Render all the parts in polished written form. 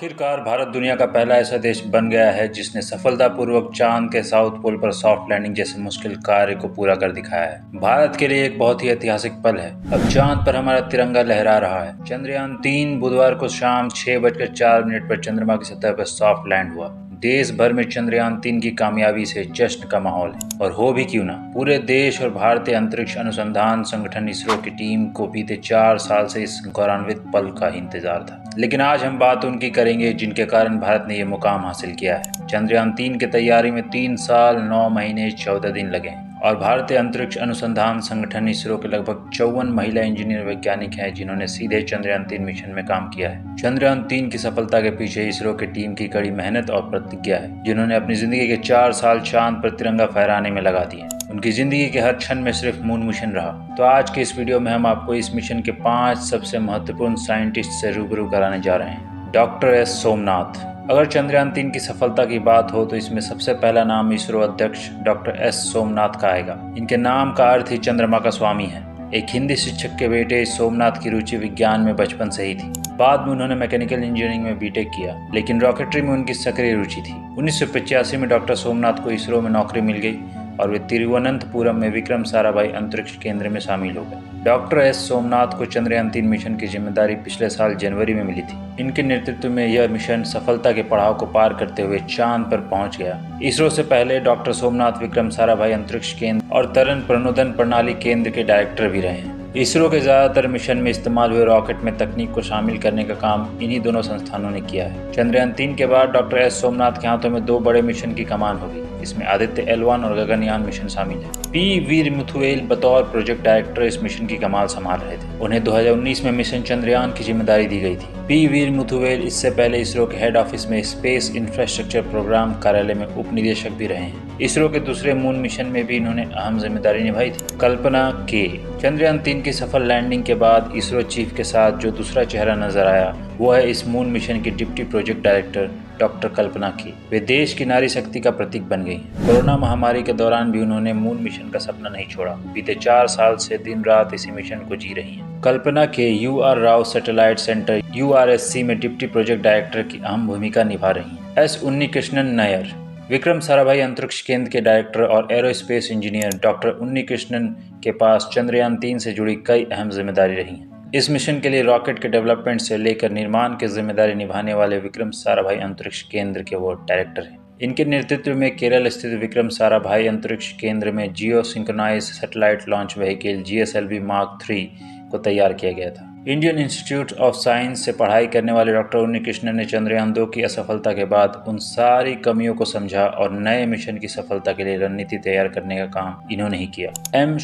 आखिरकार भारत दुनिया का पहला ऐसा देश बन गया है जिसने सफलतापूर्वक चांद के साउथ पोल पर सॉफ्ट लैंडिंग जैसे मुश्किल कार्य को पूरा कर दिखाया है। भारत के लिए एक बहुत ही ऐतिहासिक पल है। अब चांद पर हमारा तिरंगा लहरा रहा है। चंद्रयान-3 बुधवार को शाम 6:04 पर चंद्रमा की सतह पर सॉफ्ट लैंड हुआ। देश भर में चंद्रयान-3 की कामयाबी से जश्न का माहौल है, और हो भी क्यों ना। पूरे देश और भारतीय अंतरिक्ष अनुसंधान संगठन इसरो की टीम को बीते 4 साल से इस गौरवान्वित पल का इंतजार था। लेकिन आज हम बात उनकी करेंगे जिनके कारण भारत ने ये मुकाम हासिल किया है। चंद्रयान-3 की तैयारी में 3 साल 9 महीने 14 दिन लगे और भारतीय अंतरिक्ष अनुसंधान संगठन इसरो के लगभग 54 महिला इंजीनियर वैज्ञानिक हैं जिन्होंने सीधे चंद्रयान-3 मिशन में काम किया है। चंद्रयान-3 की सफलता के पीछे इसरो की टीम की कड़ी मेहनत और प्रतिज्ञा है, जिन्होंने अपनी जिंदगी के 4 साल चांद पर तिरंगा फहराने में लगा दिए। उनकी जिंदगी के हर क्षण में सिर्फ मून मिशन रहा। तो आज के इस वीडियो में हम आपको इस मिशन के 5 सबसे महत्वपूर्ण साइंटिस्ट से रूबरू कराने जा रहे हैं। Doctor S Somnath. अगर चंद्रयान-3 की सफलता की बात हो तो इसमें सबसे पहला नाम इसरो अध्यक्ष डॉक्टर एस सोमनाथ का आएगा। इनके नाम का अर्थ ही चंद्रमा का स्वामी है। एक हिंदी शिक्षक के बेटे सोमनाथ की रुचि विज्ञान में बचपन से ही थी। बाद में उन्होंने मैकेनिकल इंजीनियरिंग में बीटेक किया, लेकिन रॉकेटरी में उनकी सक्रिय रुचि थी। 1985 में डॉक्टर सोमनाथ को इसरो में नौकरी मिल गई और वे तिरुवनंतपुरम में विक्रम साराभाई अंतरिक्ष केंद्र में शामिल हो गए। डॉक्टर एस सोमनाथ को चंद्रयान-3 मिशन की जिम्मेदारी पिछले साल जनवरी में मिली थी। इनके नेतृत्व में यह मिशन सफलता के पड़ाव को पार करते हुए चांद पर पहुंच गया। इसरो से पहले डॉक्टर सोमनाथ विक्रम साराभाई अंतरिक्ष केंद्र और तरन प्रणोदन प्रणाली केंद्र के डायरेक्टर भी रहे हैं। इसरो के ज्यादातर मिशन में इस्तेमाल हुए रॉकेट में तकनीक को शामिल करने का काम इन्हीं दोनों संस्थानों ने किया है। चंद्रयान-3 के बाद डॉक्टर एस सोमनाथ के हाथों में 2 बड़े मिशन की कमान होगी। इसमें आदित्य L1 और गगनयान मिशन शामिल है। पी वीर मुथुवेल बतौर प्रोजेक्ट डायरेक्टर इस मिशन की कमान संभाल रहे थे। उन्हें 2019 में मिशन चंद्रयान की जिम्मेदारी दी गई थी। पी वीर मुथुवेल इससे पहले इसरो के हेड ऑफिस में स्पेस इंफ्रास्ट्रक्चर प्रोग्राम कार्यालय में उप निदेशक भी रहे हैं। इसरो के दूसरे मून मिशन में भी इन्होंने अहम जिम्मेदारी निभाई थी। कल्पना के। चंद्रयान-3 की सफल लैंडिंग के बाद इसरो चीफ के साथ जो दूसरा चेहरा नजर आया वो है इस मून मिशन की डिप्टी प्रोजेक्ट डायरेक्टर डॉक्टर कल्पना के। वे देश की नारी शक्ति का प्रतीक बन गई। कोरोना महामारी के दौरान भी उन्होंने मून मिशन का सपना नहीं छोड़ा। बीते 4 साल से दिन रात इसी मिशन को जी रही हैं। कल्पना के UR Rao satellite centre URSC में डिप्टी प्रोजेक्ट डायरेक्टर की अहम भूमिका निभा रही हैं। S उन्नीकृष्णन नायर। विक्रम साराभाई अंतरिक्ष केंद्र के डायरेक्टर और एरोस्पेस इंजीनियर डॉक्टर उन्नीकृष्णन के पास चंद्रयान-3 से जुड़ी कई अहम जिम्मेदारी रही हैं। इस मिशन के लिए रॉकेट के डेवलपमेंट से लेकर निर्माण की जिम्मेदारी निभाने वाले विक्रम साराभाई अंतरिक्ष केंद्र के वो डायरेक्टर हैं। इनके नेतृत्व में केरल स्थित विक्रम साराभाई अंतरिक्ष केंद्र में geo synchronize satellite launch vehicle GSLV Mark 3 को तैयार किया गया था। इंडियन इंस्टीट्यूट ऑफ साइंस से पढ़ाई करने वाले डॉक्टर उन्नीकृष्णन ने चंद्रयान-2 की असफलता के बाद उन सारी कमियों को समझा और नए मिशन की सफलता के लिए रणनीति तैयार करने का काम इन्होंने ही किया। M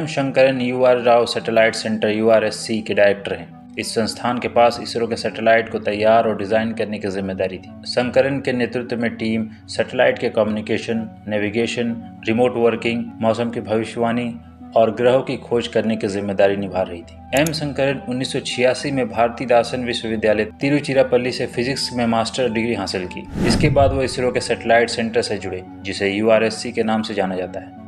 Shankaran UR Rao satellite centre URSC के डायरेक्टर हैं। इस संस्थान के पास इसरो के सैटेलाइट को तैयार और डिजाइन करने की जिम्मेदारी थी। शंकरन के नेतृत्व में टीम सैटेलाइट के कम्युनिकेशन, नेविगेशन, रिमोट वर्किंग, मौसम की भविष्यवाणी और ग्रहों की खोज करने की जिम्मेदारी निभा रही थी। एम शंकरन 1986 में भारतीय दार्शन विश्वविद्यालय तिरुचिरापल्ली से फिजिक्स में मास्टर डिग्री हासिल की। इसके बाद वो इसरो के सैटेलाइट सेंटर से जुड़े, जिसे URSC के नाम से जाना जाता है।